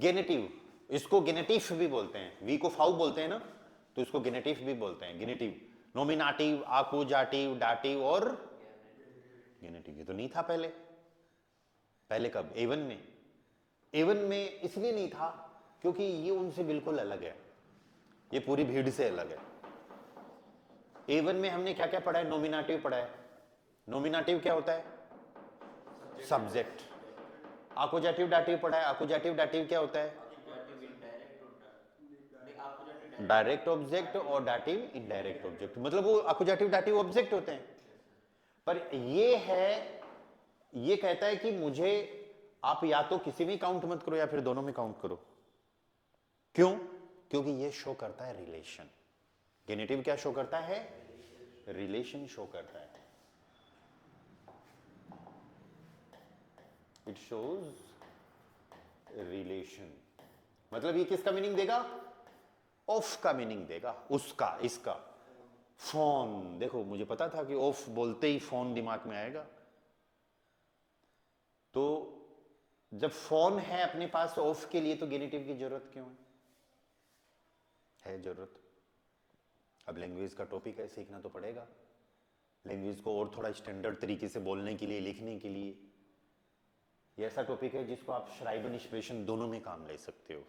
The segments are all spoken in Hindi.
गेनेटिव, इसको गेनेटिव भी बोलते हैं, वी को फाउ बोलते हैं ना, तो इसको गेनेटिव भी बोलते हैं, गेनेटिव, नॉमिनाटिव, आकुजाटिव, डाटिव और गेनेटिव। ये तो नहीं था पहले। पहले कब? एवन में। एवन में इसलिए नहीं था क्योंकि ये उनसे बिल्कुल अलग है, ये पूरी भीड़ से अलग है। एवन में हमने क्या क्या पढ़ा है? नॉमिनाटिव पढ़ा है। नॉमिनाटिव क्या होता है? सब्जेक्ट। आकुजाटिव डाटिव पढ़ा है। आकुजाटिव डाटिव क्या होता है? डायरेक्ट ऑब्जेक्ट और डाटिव इनडायरेक्ट ऑब्जेक्ट, मतलब वो आकुजाटिव डाटिव ऑब्जेक्ट होते हैं। पर ये है, ये कहता है कि मुझे आप या तो किसी में काउंट मत करो या फिर दोनों में काउंट करो। क्यों? क्योंकि ये शो करता है रिलेशन। गेनेटिव क्या शो करता है? रिलेशन शो करता है। इट शोज रिलेशन, मतलब ये किसका मीनिंग देगा? ऑफ का मीनिंग देगा, उसका, इसका। फोन, देखो मुझे पता था कि ऑफ बोलते ही फोन दिमाग में आएगा, तो जब फोन है अपने पास ऑफ के लिए तो गेनेटिव की जरूरत क्यों है जरूरत। अब लैंग्वेज का टॉपिक है, सीखना तो पड़ेगा लैंग्वेज को और थोड़ा स्टैंडर्ड तरीके से बोलने के लिए, लिखने के लिए। ये ऐसा टॉपिक है जिसको आप श्राइबन एक्सप्रेशन दोनों में काम ले सकते हो।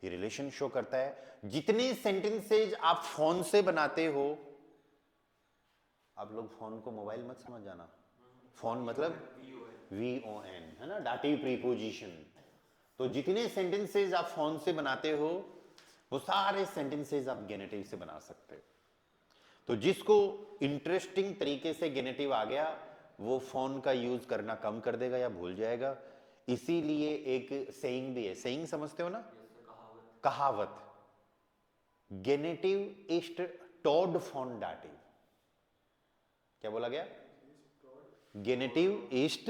ये रिलेशन शो करता है। जितने सेंटेंसेज आप फोन से बनाते हो, आप लोग फोन को मोबाइल मत समझ जाना, फोन मतलब VON है ना, डाटिव प्रीपोजिशन। तो जितने सेंटेंसेज आप फोन से बनाते हो वो सारे सेंटेंसेज आप गेनेटिव से बना सकते हो। तो जिसको इंटरेस्टिंग तरीके से गेनेटिव आ गया वो फोन का यूज करना कम कर देगा या भूल जाएगा। इसीलिए एक सेइंग भी है, सेइंग समझते हो ना, कहावत, गेनेटिव इज टॉड फॉन डाटिव। क्या बोला गया? गेनेटिव इज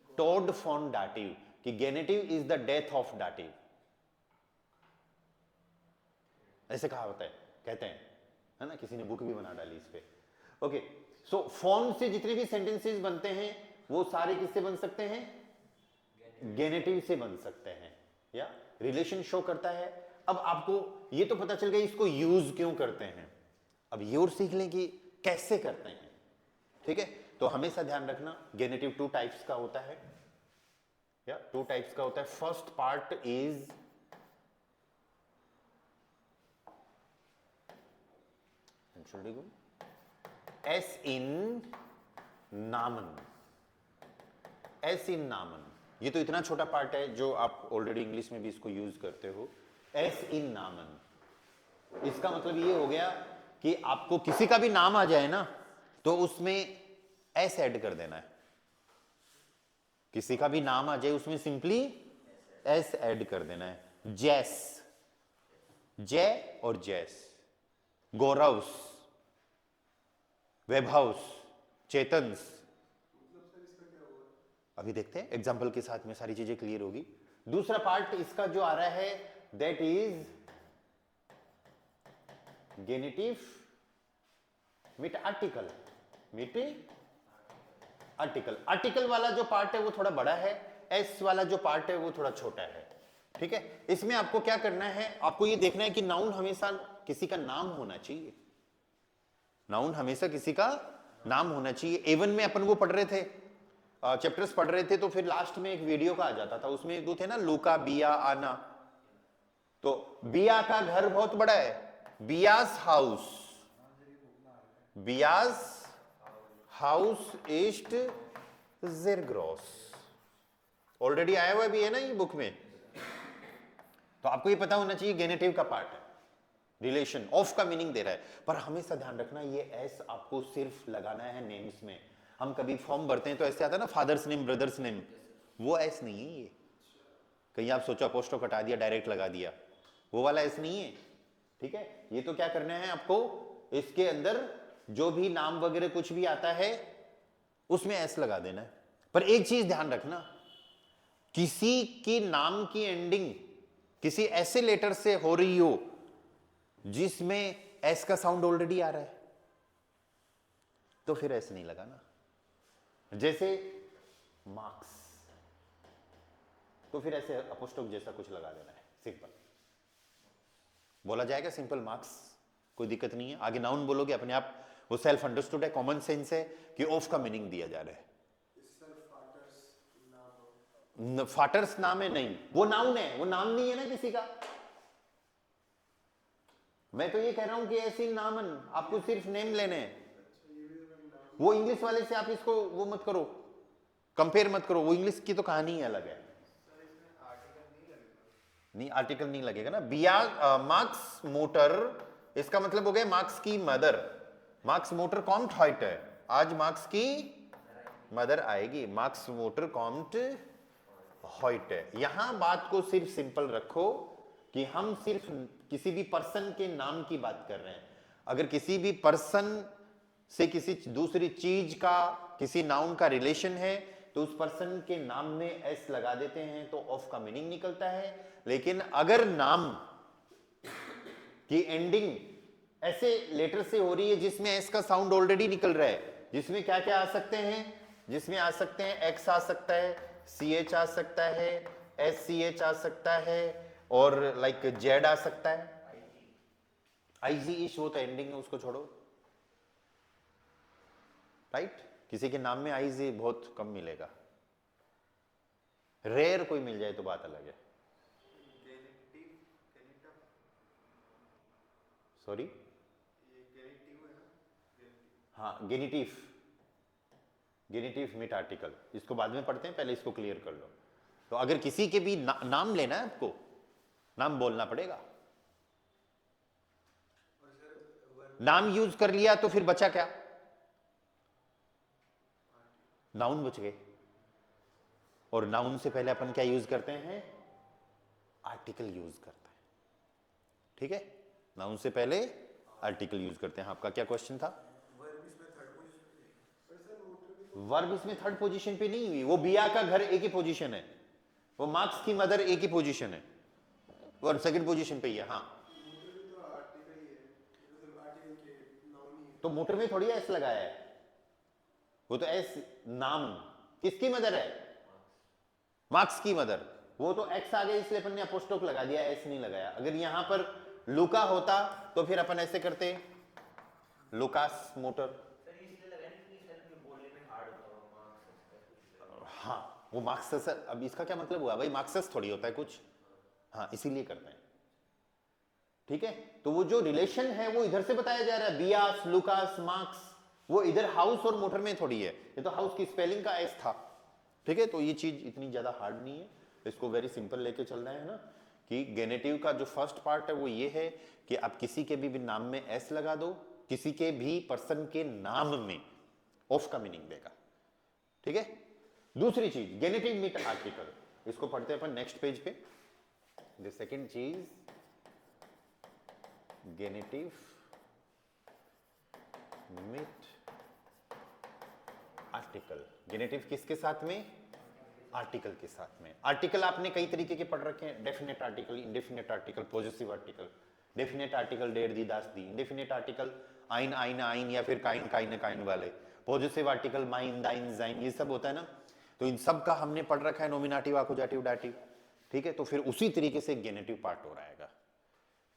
टॉड फॉन डाटिव, कि genitive is the death of dative, ऐसे कहावत है, कहते हैं, है ना, किसी ने बुक भी बना डाली इस पे। ओके, सो फॉर्म से जितने भी सेंटेंसेस बनते हैं वो सारे किससे बन सकते हैं? गेनेटिव से बन सकते हैं, या रिलेशन शो करता है। अब आपको ये तो पता चल गया इसको यूज क्यों करते हैं, अब ये और सीख लें कि कैसे करते हैं। ठीक है, तो हमेशा ध्यान रखना गेनेटिव 2 टाइप्स का होता है, या 2 टाइप्स का होता है। फर्स्ट पार्ट इज एस इन नामन। एस इन नामन, ये तो इतना छोटा पार्ट है जो आप ऑलरेडी इंग्लिश में भी इसको यूज करते हो। एस इन नामन, इसका मतलब ये हो गया कि आपको किसी का भी नाम आ जाए ना तो उसमें एस ऐड कर देना है। किसी का भी नाम आ जाए उसमें सिंपली एस ऐड कर देना है। जैस, जय और जैस, गौरव्स, वैभव्स, चेतन्स। अभी देखते हैं एग्जाम्पल के साथ में सारी चीजें क्लियर होगी। दूसरा पार्ट इसका जो आ रहा है that is genitive with article. With article, article वाला जो पार्ट है वो थोड़ा बड़ा है, एस वाला जो पार्ट है वो थोड़ा छोटा है। ठीक है, इसमें आपको क्या करना है, आपको ये देखना है कि नाउन हमेशा किसी का नाम होना चाहिए। नाउन हमेशा किसी का नाम होना चाहिए। एवन में अपन वो पढ़ रहे थे, चैप्टर्स पढ़ रहे थे, तो फिर लास्ट में एक वीडियो का आ जाता था, उसमें एक दो थे ना, लूका, बिया, आना। तो बिया का घर बहुत बड़ा है, बियास हाउस, बियास हाउस ईस्ट ज़िरग्रोस, ऑलरेडी आया हुआ भी है ना ये बुक में। तो आपको ये पता होना चाहिए गेनेटिव का पार्ट है, रिलेशन, ऑफ का मीनिंग दे रहा है। पर हमेशा ध्यान रखना ये एस आपको सिर्फ लगाना है नेम्स में। हम कभी फॉर्म भरते हैं तो ऐसे आता है ना, फादर्स नेम, ब्रदर्स नेम, वो एस नहीं है ये। कहीं आप सोचो अपोस्ट्रोफ हटा दिया डायरेक्ट लगा दिया, वो वाला एस नहीं है। ठीक है, ये तो क्या करना है आपको, इसके अंदर जो भी नाम वगैरह कुछ भी आता है उसमें एस लगा देना है। पर एक चीज ध्यान रखना, किसी की नाम की एंडिंग किसी ऐसे लेटर से हो रही हो जिसमें एस का साउंड ऑलरेडी आ रहा है तो फिर एस नहीं लगाना। जैसे मार्क्स, तो फिर ऐसे अपोस्ट्रोफ जैसा कुछ लगा देना है, सिंपल बोला जाएगा, सिंपल मार्क्स, कोई दिक्कत नहीं है। आगे नाउन बोलोगे अपने आप, वो सेल्फ अंडरस्टूड है, कॉमन सेंस है कि ऑफ का मीनिंग दिया जा रहा है। फाटर्स नाम है? नहीं, वो नाउन है, वो नाम नहीं है ना किसी का। मैं तो ये कह रहा हूं कि ऐसी नामन, आपको सिर्फ नेम लेने हैं। वो इंग्लिश वाले से आप इसको वो मत करो, कंपेयर मत करो, वो इंग्लिश की तो कहानी ही अलग है। नहीं, आर्टिकल नहीं लगेगा ना। बिया मार्क्स मोटर, इसका मतलब हो गया मार्क्स की मदर। मार्क्स मोटर कॉम्ट हॉइट है, आज मार्क्स की मदर आएगी, मार्क्स मोटर कॉम्ट हॉइट है। यहां बात को सिर्फ सिंपल रखो कि हम सिर्फ किसी भी पर्सन के नाम की बात कर रहे हैं। अगर किसी भी पर्सन से किसी दूसरी चीज का, किसी नाउन का रिलेशन है तो उस पर्सन के नाम में एस लगा देते हैं तो ऑफ का मीनिंग निकलता है। लेकिन अगर नाम की एंडिंग ऐसे लेटर से हो रही है जिसमें एस का साउंड ऑलरेडी निकल रहा है, जिसमें क्या क्या आ सकते हैं, जिसमें आ सकते हैं एक्स आ सकता है, सी एच आ सकता है, एस सी एच आ सकता है, और लाइक जेड आ सकता है, आईजी इश, वो तो एंडिंग है, उसको छोड़ो, राइट। किसी के नाम में आईजी बहुत कम मिलेगा, रेयर कोई मिल जाए तो बात अलग है। सॉरी, हाँ गेनिटिव, गेनिटिव मिट आर्टिकल, इसको बाद में पढ़ते हैं, पहले इसको क्लियर कर लो। तो अगर किसी के भी नाम लेना है आपको, नाम बोलना पड़ेगा। नाम यूज कर लिया तो फिर बचा क्या, नाउन बच गए। और नाउन से पहले अपन क्या यूज करते हैं, आर्टिकल यूज करते हैं, ठीक है। नाउन से पहले आर्टिकल यूज करते हैं। आपका क्या क्वेश्चन था? वर्ब इसमें थर्ड पोजीशन पे नहीं हुई, वो बिया का घर एक ही पोजीशन है, वो मार्क्स की मदर एक ही पोजीशन है, और सेकंड पोजीशन पे ही है। हाँ, तो मोटर में थोड़ी एस लगाया है, वो तो एस नाम किसकी मदर है, मार्क्स की मदर, वो तो एक्स आ गया इसलिए अपन ने अपोस्ट्रोफ लगा दिया, एस नहीं लगाया। अगर यहां पर लुका होता तो फिर अपन ऐसे करते, लुकास मोटर। हाँ, वो मार्क्सस, अब इसका क्या मतलब हुआ भाई, मार्क्सस थोड़ी होता है कुछ, हाँ इसीलिए करते हैं, ठीक है। तो वो जो रिलेशन है वो इधर से बताया जा रहा है, बियास, लुकास, मार्क्स, वो इधर हाउस और मोटर में थोड़ी है। ये तो हाउस की स्पेलिंग का एस था, ठीक है। तो ये चीज इतनी ज्यादा हार्ड नहीं है, इसको वेरी सिंपल लेके चलना है ना, कि गेनेटिव का जो फर्स्ट पार्ट है वो ये है कि आप किसी के भी नाम में एस लगा दो, किसी के भी पर्सन के नाम में ऑफ का मीनिंग देगा, ठीक है। दूसरी चीज गेनेटिव मिट आर्टिकल, इसको पढ़ते हैं अपन नेक्स्ट पेज पे। द सेकंड चीज गेनेटिव मिट आर्टिकल। गेनेटिव किसके साथ में, आर्टिकल के साथ में। आर्टिकल आपने कई तरीके के पढ़ रखे हैं, definite article, indefinite article, positive article. Definite article डेर दी दास दी, इंडेफिनेट आर्टिकल आइन आइन आइन या फिर काइन काइन काइन वाले, पॉजिटिव आर्टिकल माइन दाइन जाइन, ये सब होता है ना। तो इन सब का हमने पढ़ रखा है, नॉमिनेटिव, आकुजाटिव, डाटिव, ठीक है। तो फिर उसी तरीके से गेनेटिव पार्ट हो रहेगा,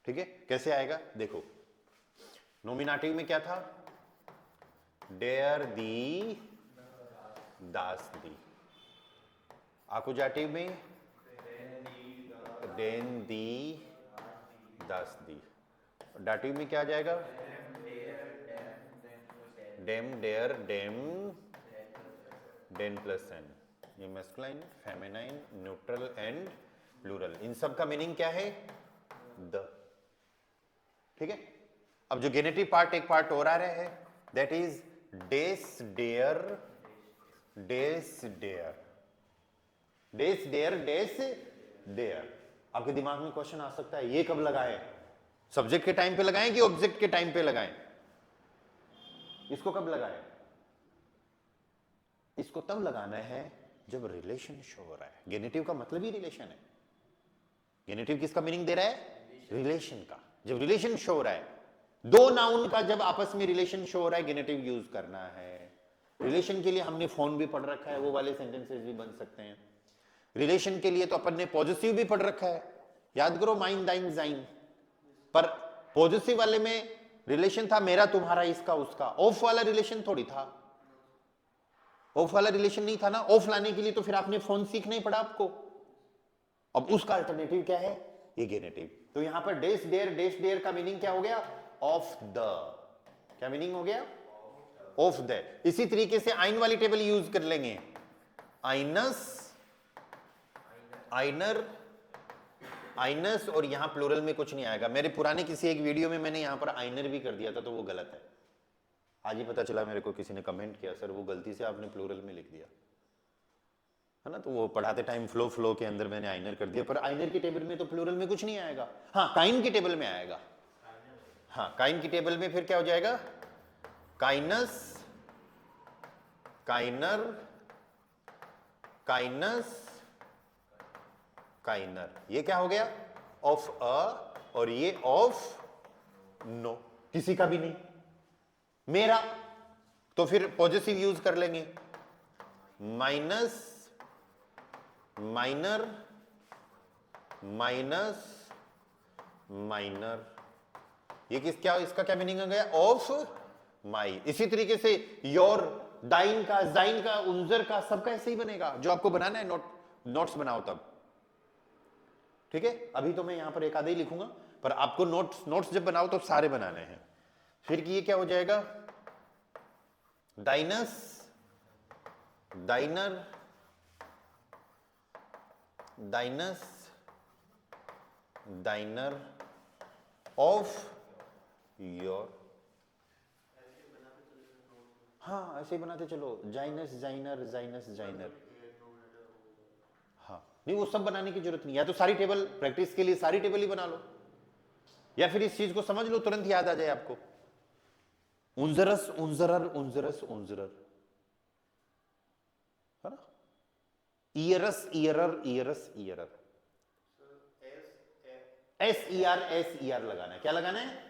ठीक है। कैसे आएगा देखो, नॉमिनेटिव में क्या था, डेयर दी दास दी, आकुजाटिव में डेन दी दास दी, डाटिव में क्या आ जाएगा, डेम डेयर डेम डेन प्लस एन। ये masculine, feminine, neutral and plural, इन सब का मीनिंग क्या है, द, ठीक है। अब जो गेनेटिव पार्ट एक पार्ट और आ रहा है, दैट इज डेस डेयर डेस डेयर, डेस डेयर डेस डेयर। आपके दिमाग में क्वेश्चन आ सकता है, ये कब लगाएं, सब्जेक्ट के टाइम पे लगाएं कि ऑब्जेक्ट के टाइम पे लगाएं, इसको कब लगाएं, इसको तब लगाना है जब रिलेशन शो हो रहा है। गेनेटिव का मतलब ही रिलेशन है, गेनेटिव किसका मीनिंग दे रहा है, रिलेशन का। जब रिलेशन शो हो रहा है, दो नाउन का जब आपस में रिलेशन शो हो रहा है, गेनेटिव यूज करना है। रिलेशन के लिए हमने फोन भी पढ़ रखा है, वो वाले सेंटेंसेस भी बन सकते हैं। रिलेशन के लिए तो अपन ने पॉजिटिव भी पढ़ रखा है, याद करो, माइन दाइन जाइन। पर पॉजिटिव वाले में रिलेशन था मेरा तुम्हारा इसका उसका, ऑफ वाला रिलेशन थोड़ी था, ऑफ वाला रिलेशन नहीं था ना। ऑफ लाने के लिए तो फिर आपने फोन सीखना ही पड़ा आपको। अब उसका अल्टरनेटिव क्या है, ये गेनेटिव। तो यहां पर डेश डेयर का मीनिंग क्या हो गया, ऑफ द। क्या मीनिंग हो गया, ऑफ द। इसी तरीके से आइन वाली टेबल यूज कर लेंगे, आइनस, आइनर, आइनस, और यहां प्लूरल में कुछ नहीं आएगा। मेरे पुराने किसी एक वीडियो में मैंने यहां पर आइनर भी कर दिया था, तो वो गलत है। आज ही पता चला मेरे को, किसी ने कमेंट किया, सर वो गलती से आपने प्लूरल में लिख दिया है ना। तो वो पढ़ाते टाइम फ्लो के अंदर मैंने आइनर कर दिया, पर आइनर की टेबल में तो प्लूरल में कुछ नहीं आएगा। हाँ, काइन की टेबल में आएगा। हाँ, काइन की टेबल में फिर क्या हो जाएगा, काइनस, काइनर, काइनस, काइनर। ये क्या हो गया, ऑफ अ, और ये ऑफ नो, किसी का भी नहीं, मेरा। तो फिर पॉजिटिव यूज कर लेंगे, माइनस, माइनर, माइनस, माइनर। ये क्या, इसका क्या मीनिंग हो गया, ऑफ माई। इसी तरीके से योर, दाइन का, जाइन का, उंजर का, सबका ऐसे ही बनेगा। जो आपको बनाना है नोट्स बनाओ तब, ठीक है। अभी तो मैं यहां पर एक आधा ही लिखूंगा, पर आपको नोट्स जब बनाओ तो सारे बनाने हैं। फिर ये क्या हो जाएगा, दाइनस, दाइनर, दाइनस, दाइनर, ऑफ योर। हाँ, ऐसे ही बनाते चलो, जाइनस, जाइनर, जाइनस, जाइनर। हाँ, नहीं, वो सब बनाने की जरूरत नहीं, या तो सारी टेबल प्रैक्टिस के लिए सारी टेबल ही बना लो, या फिर इस चीज को समझ लो, तुरंत याद आ जाए आपको। उंजरस, उंजरर, उंजरस, उंजरर, है ना। ईयरस, ईयरर, ईयरस, ईयरर। एस ई आर लगाना है। क्या लगाना है,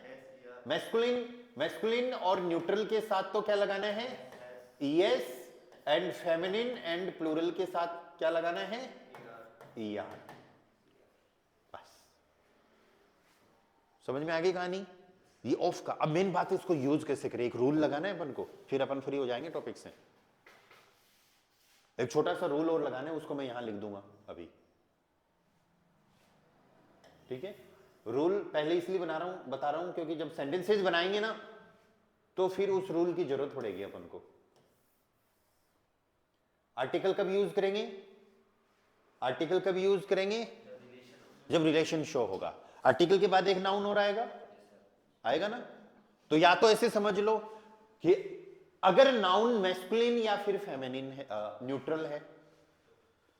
मैस्कुलिन, मैस्कुलिन और न्यूट्रल के साथ तो क्या लगाना है, ES, and feminine and plural के साथ क्या लगाना है, ईआर। बस समझ में आ गई कहानी। ये ऑफ का। अब मेन बात है इसको यूज कैसे करें, एक रूल लगाना है अपन को, फिर अपन फ्री हो जाएंगे टॉपिक से। एक छोटा सा रूल और लगाना है, उसको मैं यहां लिख दूंगा अभी, ठीक है। रूल पहले इसलिए बता रहा हूं क्योंकि जब सेंटेंसेस बनाएंगे ना, तो फिर उस रूल की जरूरत पड़ेगी अपन को। आर्टिकल कब यूज करेंगे, आर्टिकल कब यूज करेंगे, जब रिलेशन शो होगा। आर्टिकल के बाद एक नाउन और आएगा ना। तो या तो ऐसे समझ लो कि अगर नाउन मैस्कुलिन या फिर फेमिनिन है, न्यूट्रल है।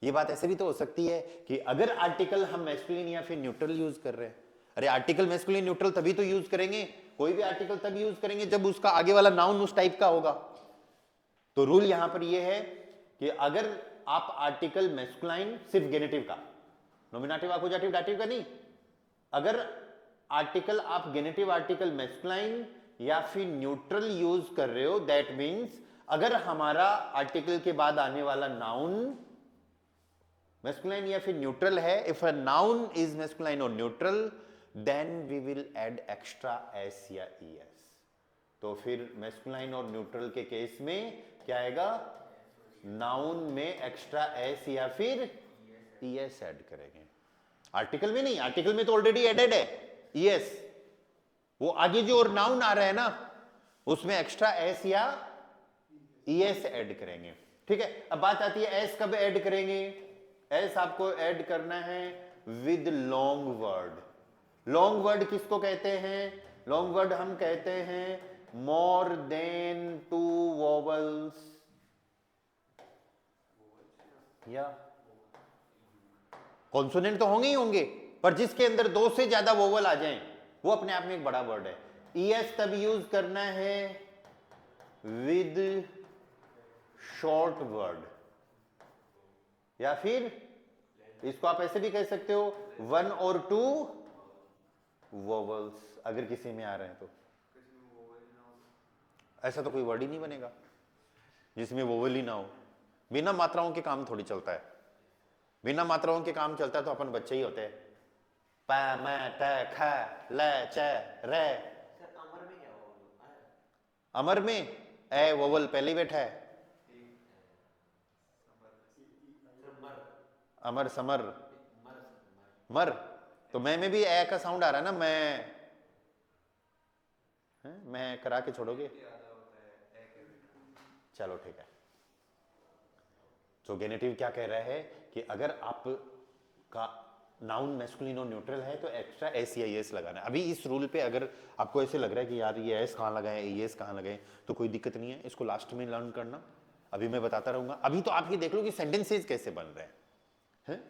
ये बात ऐसे भी तो हो सकती है कि अगर आर्टिकल हम मैस्कुलिन या फिर न्यूट्रल यूज कर रहे हैं। अरे आर्टिकल मैस्कुलिन न्यूट्रल तभी तो यूज करेंगे, कोई भी आर्टिकल तब यूज करेंगे जब उसका आगे वाला नाउन उस टाइप का होगा। तो रूल यहां पर यह है कि अगर आप आर्टिकल मैस्कुलाइन, सिर्फ गेनेटिव का, नॉमिनेटिव, अकुजाटिव, डाटिव का नहीं, अगर आर्टिकल आप गेनेटिव आर्टिकल मैस्कुलाइन या फिर न्यूट्रल यूज कर रहे हो, दैट मीन्स अगर हमारा आर्टिकल के बाद आने वाला नाउन मैस्कुलाइन या फिर न्यूट्रल है, if a noun is masculine और neutral, then we will add extra S या ईएस। तो फिर मैस्कुलाइन और न्यूट्रल के केस में क्या आएगा, नाउन में एक्स्ट्रा एस या फिर ईएस ऐड करेंगे। आर्टिकल में नहीं, आर्टिकल में तो ऑलरेडी एडेड है ईएस, वो आगे जो और नाउन आ रहा है ना, उसमें एक्स्ट्रा एस या ईएस ऐड करेंगे, ठीक है। अब बात आती है एस कब ऐड करेंगे। एस आपको ऐड करना है with long word. Long word किसको कहते हैं, लॉन्ग वर्ड हम कहते हैं मोर देन 2 वोवल्स, या कॉन्सोनेंट तो होंगे ही होंगे, पर जिसके अंदर 2 से ज्यादा वोवल आ जाएं, वो अपने आप में एक बड़ा वर्ड है। ईएस तब यूज करना है विद शॉर्ट वर्ड, या फिर इसको आप ऐसे भी कह सकते हो 1 और 2 वोवल्स, अगर किसी में आ रहे हैं तो। ऐसा तो कोई वर्ड ही नहीं बनेगा जिसमें वोवल ही ना हो। बिना मात्राओं के काम थोड़ी चलता है, बिना मात्राओं के काम चलता है तो अपन बच्चे ही होते हैं, प म ट ख ल च र। अमर में ए वोवल पहले ही बैठा है। अमर समर मर, तो मैं में भी ए का साउंड आ रहा है ना, मैं करा के छोड़ोगे? चलो ठीक है। तो गेनेटिव क्या कह रहा है कि अगर आप का नाउन मैस्कुलिन और न्यूट्रल है तो एक्स्ट्रा एस या एस लगाना है। अभी इस रूल पे अगर आपको ऐसे लग रहा है कि यार ये एस कहाँ लगाए, ये एस कहाँ लगाए, तो कोई दिक्कत नहीं है, इसको लास्ट में लर्न करना, अभी मैं बताता रहूंगा। अभी तो आप ये देख लो कि सेंटेंसेज कैसे बन रहे हैं।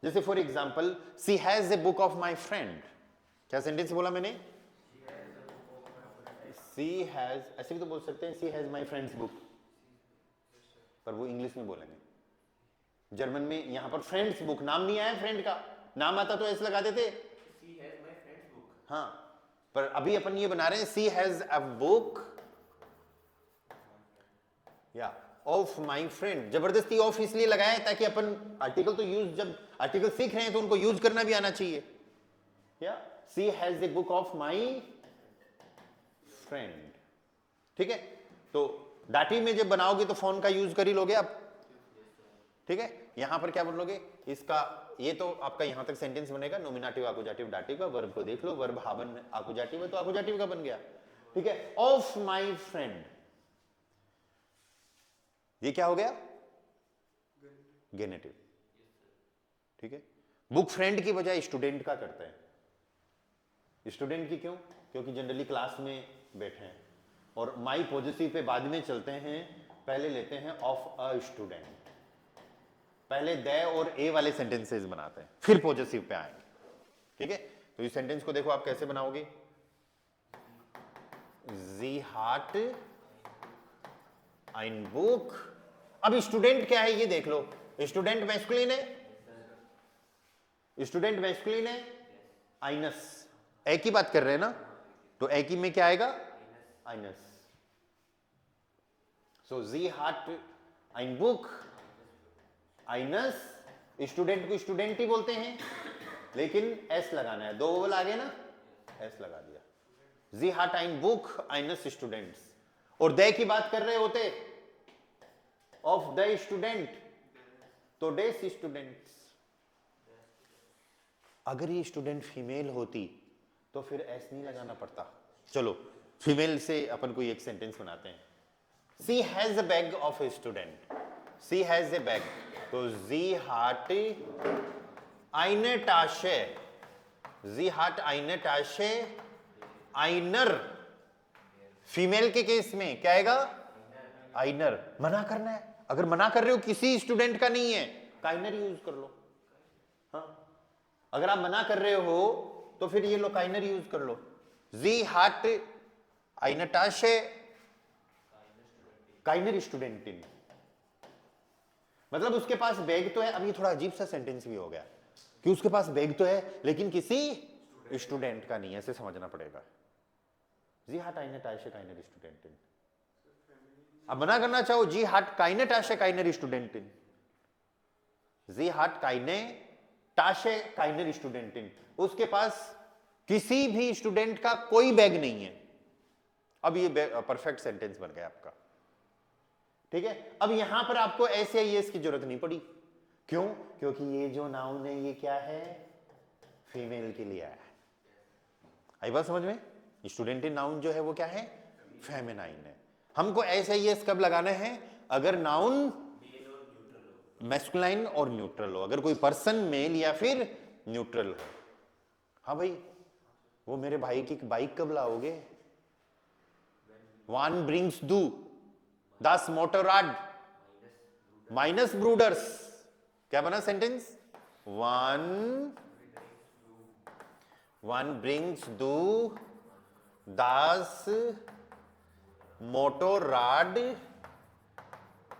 जैसे for example, she has a book of my friend. क्या सेंटेंस बोला मैंने? सी हैज, ऐसे भी तो बोल सकते हैं she has my friends book, पर वो इंग्लिश में बोलेंगे। जर्मन में यहां पर फ्रेंड्स बुक, नाम नहीं आया फ्रेंड का, नाम आता तो ऐसे लगा देते सी हैज माय फ्रेंड्स बुक। हाँ, पर अभी अपन ये बना रहे हैं सी हैज अ बुक या ऑफ माय फ्रेंड। जबरदस्ती ऑफ इसलिए लगाया है ताकि अपन आर्टिकल तो यूज, जब आर्टिकल सीख रहे हैं तो उनको यूज करना भी आना चाहिए। या she has a book of my friend, ठीक है। तो डाटी में जब बनाओगे तो फोन का यूज कर ही लोगे आप, ठीक है। यहां पर क्या बोलोगे इसका, ये तो आपका यहां तक सेंटेंस बनेगा, नोमिनेटिव आकुजाटिव डाटिव का। वर्ब को देख लो, वर्ब हाबन आकुजाटिव है तो आकुजाटिव का बन गया, ठीक है। ऑफ माय फ्रेंड, ये क्या हो गया? गेनेटिव, ठीक है। बुक फ्रेंड की बजाय स्टूडेंट का करते हैं। स्टूडेंट की क्यों? क्योंकि जनरली क्लास में बैठे हैं, और माई पॉजिटिव पे बाद में चलते हैं, पहले लेते हैं ऑफ अ स्टूडेंट। पहले दे और ए वाले सेंटेंसेस बनाते हैं, फिर पॉजिटिव पे आएंगे, ठीक है। तो इस सेंटेंस को देखो आप कैसे बनाओगे। जी हार्ट ein बुक। अब स्टूडेंट क्या है ये देख लो, स्टूडेंट मैस्कुलिन है, स्टूडेंट मैस्कुलिन है, आइनस, ए की बात कर रहे हैं ना, तो ए की में क्या आएगा? आइनस। सो जी हार्ट ein बुक, आइनस। स्टूडेंट को स्टूडेंट ही बोलते हैं, लेकिन एस लगाना है, दो वोवल आ गए ना, एस लगा दिया। जी हार्ट ein बुक, आइनस स्टूडेंट्स। और दे की बात कर रहे होते ऑफ द स्टूडेंट, तो डेस स्टूडेंट्स। अगर ये स्टूडेंट फीमेल होती तो फिर एस नहीं लगाना पड़ता। चलो फीमेल से अपन कोई एक सेंटेंस बनाते हैं। She has a bag of a student, she has a bag, तो जी हार्ट eine Tasche, जी हार्ट eine Tasche, आइनर। फीमेल के केस में क्या आएगा? आइनर। मना करना है, अगर मना कर रहे हो किसी स्टूडेंट का नहीं है, काइनर यूज कर लो। हाँ, अगर आप मना कर रहे हो तो फिर ये लो काइनर यूज कर लो। जी हार्ट eine Tasche, काइनर स्टूडेंटिन। मतलब उसके पास बैग तो है। अब ये थोड़ा अजीब सा सेंटेंस भी हो गया कि उसके पास बैग तो है लेकिन किसी स्टूडेंट का नहीं है, ऐसे समझना पड़ेगा। जी हार्ट eine Tasche, काइनर स्टूडेंटिन। अब मना करना चाहो, जी हार्ट keine Tasche, काइनर स्टूडेंटिन, जी हार्ट keine Tasche, काइनर स्टूडेंटिन। उसके पास किसी भी स्टूडेंट का कोई बैग नहीं है। अब ये परफेक्ट सेंटेंस बन गया आपका, ठीक है। अब यहां पर आपको ऐसे ही इसकी जरूरत नहीं पड़ी, क्यों? क्योंकि ये जो नाउन है ये क्या है? फीमेल के लिए है। आई बात समझ में? स्टूडेंट नाउन जो है वो क्या है? फेमिनाइन है। हमको ऐसे ही कब लगाना है? अगर नाउन मैस्कुलाइन और न्यूट्रल हो, अगर कोई पर्सन मेल या फिर न्यूट्रल हो। हाँ भाई, वो मेरे भाई की बाइक कब लाओगे? वन ब्रिंग्स दू दास मोटोराड माइनस ब्रूडर्स। क्या बना सेंटेंस? वन ब्रिंग्स दू दास मोटोराड,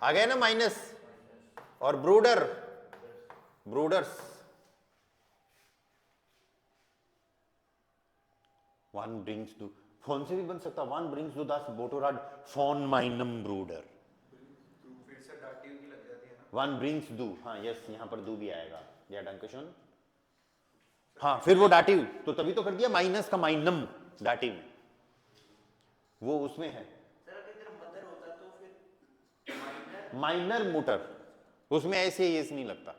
आ गया ना माइनस, और ब्रूडर्स। वन ब्रिंग्स दू, फोन से भी बन सकता, वन ब्रिंग्स दू दास मोटोराड फोन माइनम ब्रूडर। फिर से डाटिव की लग जाती है ना। वन ब्रिंग्स दू, हाँ यस, यहां पर दू भी आएगा। या डंकेशन हाँ, फिर वो डाटिव, तो तभी तो कर दिया माइनस का माइनम डाटिव में, वो उसमें है। सर अगर इधर मदर होता तो फिर माइनर मोटर, उसमें ऐसे येस नहीं लगता।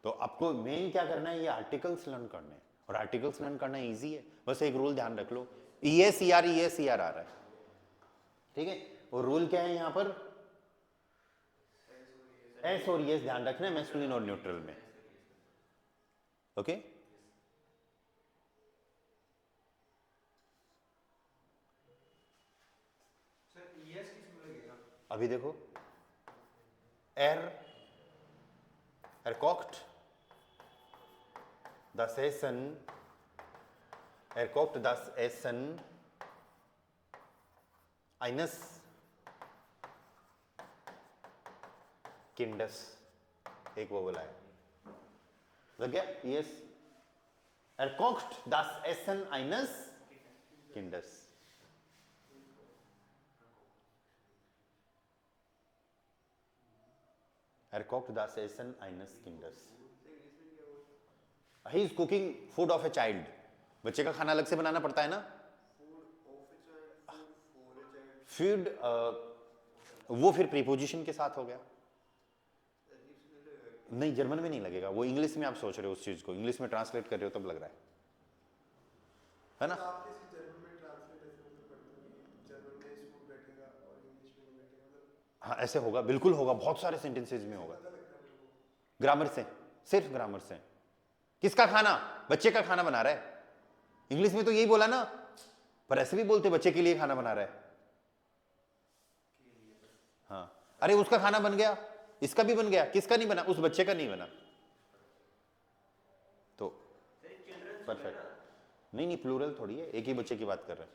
तो आपको मेन क्या करना है, ये आर्टिकल्स लर्न करने हैं, और आर्टिकल्स लर्न करना इजी है, बस एक रूल ध्यान रख लो, ES ER आ रहा है, ठीक है। और रूल क्या है यहाँ पर, एस और ES ध्यान रखना है मैस्कुलिन और न्यूट्रल में, ओके। सर ES किसमें लगेगा? अभी देखो, erkocht das Essen, erkocht das Essen eines Kindes, एक वो बोला है, लग गया, yes, erkocht das Essen eines Kindes, erkocht das Essen eines Kindes, he is cooking food of a child, बच्चे का खाना अलग से बनाना पड़ता है ना, फूड, वो फिर प्रीपोजिशन के साथ हो गया, नहीं जर्मन में नहीं लगेगा, वो इंग्लिश में आप सोच रहे हो उस चीज को, इंग्लिश में ट्रांसलेट कर रहे हो तब लग रहा है ना। हाँ ऐसे होगा, बिल्कुल होगा, बहुत सारे सेंटेंसेज में होगा, ग्रामर से, सिर्फ ग्रामर से। किसका खाना, बच्चे का खाना बना रहा है, इंग्लिश में तो यही बोला ना, पर ऐसे भी बोलते बच्चे के लिए खाना बना रहा है, हाँ अरे उसका खाना बन गया, इसका भी बन गया, किसका नहीं बना, उस बच्चे का नहीं बना, तो परफेक्ट, नहीं नहीं प्लूरल थोड़ी है, एक ही बच्चे की बात कर रहे हैं,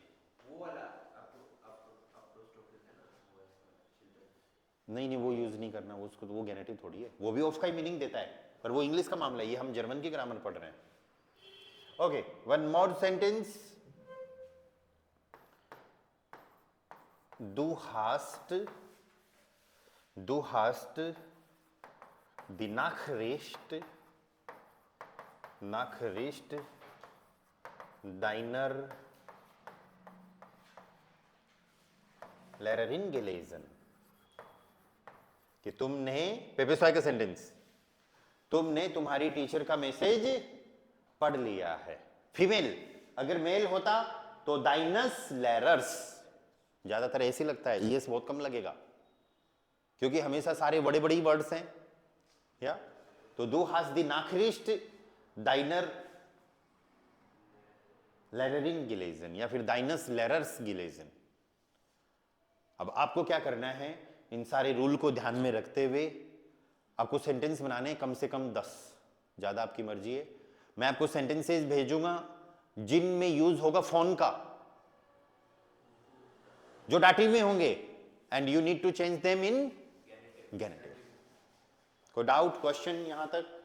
वो वाला नहीं नहीं वो यूज नहीं करना, वो उसको, वो गेनेटिव थोड़ी है, वो भी ऑफ का ही मीनिंग देता है, पर वो इंग्लिश का मामला है, ये हम जर्मन की ग्रामर पढ़ रहे हैं। Okay, one more sentence, du hast die Nachricht deiner Lehrerin gelesen, कि तुमने, पेपेस्वाई का सेंटेंस, तुमने तुम्हारी टीचर का मैसेज पढ़ लिया है। फीमेल, अगर मेल होता तो दाइनस लेरर्स, ज्यादातर ऐसे लगता है, ये बहुत कम लगेगा क्योंकि हमेशा सारे बड़े बड़े वर्ड्स हैं, या तो दो हास दी नाखरिस्ट दाइनर लेररिंग गिलेजन या फिर दाइनस लेरर्स गिलेजन। अब आपको क्या करना है, इन सारे रूल को ध्यान में रखते हुए आपको सेंटेंस बनाने कम से कम 10, ज्यादा आपकी मर्जी है। मैं आपको सेंटेंसेस भेजूंगा जिनमें यूज होगा फोन का, जो डाटिव में होंगे, and you need to change them in genitive. कोई डाउट, क्वेश्चन यहां तक?